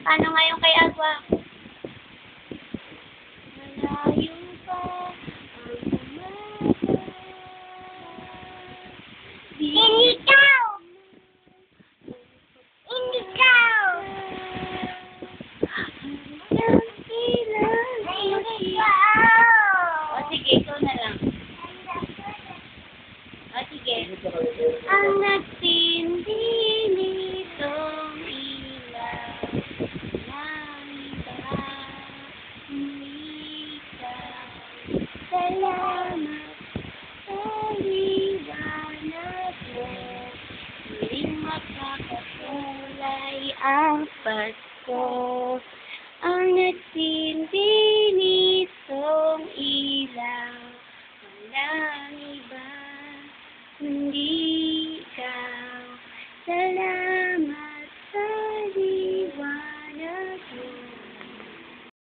Paano ngayon kay Agwa? Malayo pa ang umaga. Ikaw! Ikaw! O sige, ikaw na lang. O sige. Ang nagtindi nitong ilaw ng iba, ikaw. Salamat sa liwanag mo. Muling makakakulay ang Pasko.